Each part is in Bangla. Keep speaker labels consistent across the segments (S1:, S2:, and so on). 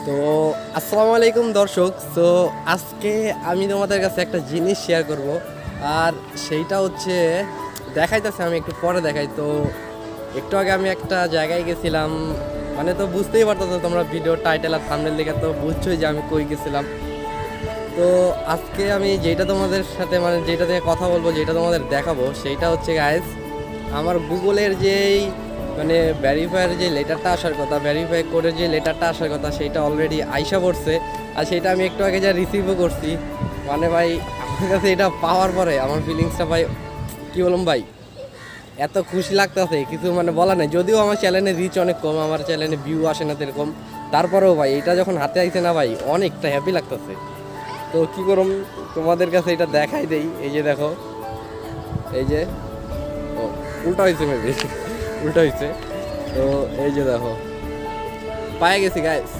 S1: তো আসসালামু আলাইকুম দর্শক। তো আজকে আমি তোমাদের কাছে একটা জিনিস শেয়ার করব, আর সেইটা হচ্ছে দেখাইতেছে, আমি একটু পরে দেখাই। তো একটু আগে আমি একটা জায়গায় গেছিলাম, মানে তো বুঝতেই পারতো তোমরা ভিডিও টাইটেল আর থাম্বনেল দেখে তো বুঝছোই যে আমি কই গেছিলাম। তো আজকে আমি যেটা তোমাদের সাথে মানে যেটা থেকে কথা বলবো, যেটা তোমাদের দেখাবো, সেইটা হচ্ছে গাইস আমার গুগলের যেই মানে ভ্যারিফায়ার যে লেটারটা আসার কথা, ভ্যারিফাই করে যে লেটারটা আসার কথা, সেইটা অলরেডি আইসা পড়ছে। আর সেইটা আমি একটু আগে যা রিসিভও করছি। মানে ভাই আমার কাছে এটা পাওয়ার পরে আমার ফিলিংসটা ভাই কী বললাম ভাই, এত খুশি লাগতেছে কিছু মানে বলা নেই। যদিও আমার চ্যানেলে রিচ অনেক কম, আমার চ্যানেলে ভিউ আসে না এরকম, তারপরেও ভাই এটা যখন হাতে আইছে না ভাই, অনেকটা হ্যাপি লাগতেছে। তো কী করুম, তোমাদের কাছে এটা দেখাই দেই। এই যে দেখো, এই যে ও উল্টা হয়েছে, মেবি উল্টা হয়েছে। তো এই যে দেখো পায়ে গেছি গাইস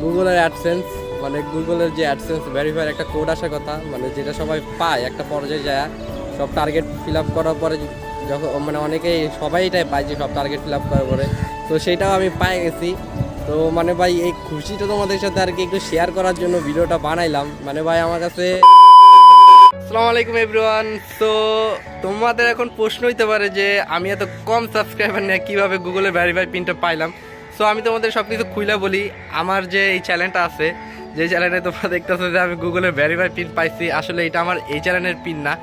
S1: গুগলের অ্যাডসেন্স, মানে গুগলের যে অ্যাডসেন্স ভেরিফায়ার একটা কোড আসার কথা, মানে যেটা সবাই পায় একটা পর্যায়ে যায়, সব টার্গেট ফিল আপ করার পরে যখন মানে অনেকেই সবাই এটাই পায় যে সব টার্গেট ফিল আপ করার পরে। তো সেটাও আমি পায়ে গেছি। তো মানে ভাই এই খুশিটা তোমাদের সাথে আর কি একটু শেয়ার করার জন্য ভিডিওটা বানাইলাম। মানে ভাই আমার কাছে আসসালামু আলাইকুম এভরিওয়ান। তো তোমাদের এখন প্রশ্ন হইতে পারে যে আমি এত কম সাবস্ক্রাইবার নিয়ে কীভাবে গুগলের ভেরিফাই পিনটা পাইলাম। সো আমি তোমাদের সব কিছু খুলে বলি। আমার যে এই চ্যানেলটা আছে, যে চ্যানেলে তোমরা দেখতেছো যে আমি গুগলের ভেরিফাই পিন পাইছি, আসলে এটা আমার এই চ্যানেলের পিন না।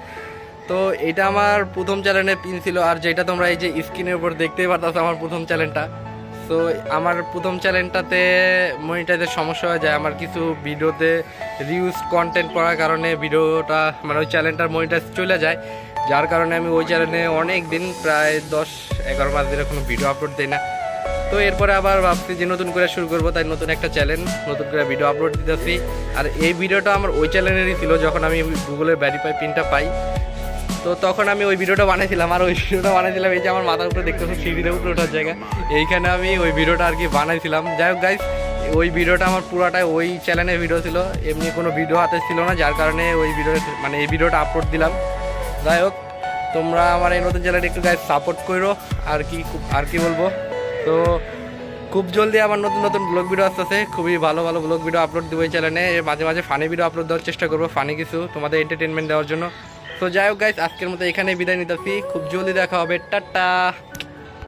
S1: তো এটা আমার প্রথম চ্যানেলের পিন ছিল, আর যেটা তোমরা এই যে স্ক্রিনের উপর দেখতেই পারতেছো আমার প্রথম চ্যানেলটা। তো আমার প্রথম চ্যানেলটাতে মনিটাইজের সমস্যা হয়ে যায়, আমার কিছু ভিডিওতে রিউজ কন্টেন্ট করার কারণে ভিডিওটা মানে ওই চ্যানেলটার মনিটাইজ চলে যায়, যার কারণে আমি ওই চ্যানেলে অনেক দিন প্রায় 10-11 মাস ধরে কোনো ভিডিও আপলোড দিই না। তো এরপরে আবার ভাবছি যে নতুন করে শুরু করবো, তাই নতুন একটা চ্যানেল, নতুন করে ভিডিও আপলোড দিতেছি। আর এই ভিডিওটা আমার ওই চ্যানেলেরই ছিল যখন আমি গুগলের ভেরিফাই পিনটা পাই। তো তখন আমি ওই ভিডিওটা বানাইছিলাম, আর ওই ভিডিওটা বানাইছিলাম এই যে আমার মাথার উপরে দেখতেছো সিঁড়িতে উপরে ওঠার জায়গা, এইখানে আমি ওই ভিডিওটা আর কি বানাইছিলাম। যাই হোক গাইস, ওই ভিডিওটা আমার পুরাটাই ওই চ্যানেলের ভিডিও ছিল, এমনি কোনো ভিডিও হাতে ছিল না, যার কারণে ওই ভিডিও মানে এই ভিডিওটা আপলোড দিলাম। যাই হোক, তোমরা আমার এই নতুন চ্যানেলটা একটু গাইস সাপোর্ট করো। আর কি বলবো, তো খুব জলদি আমার নতুন নতুন ব্লগ ভিডিও আসতেছে, খুবই ভালো ভালো ব্লগ ভিডিও আপলোড দেবো এই চ্যানেলে। মাঝে মাঝে ফানি ভিডিও আপলোড দেওয়ার চেষ্টা করবো, ফানি কিছু তোমাদের এন্টারটেনমেন্ট দেওয়ার জন্য। তো যাই হোক গাইস, আজকের মতো এখানেই বিদায় নিতেছি, খুব জলদি দেখা হবে, টাটা।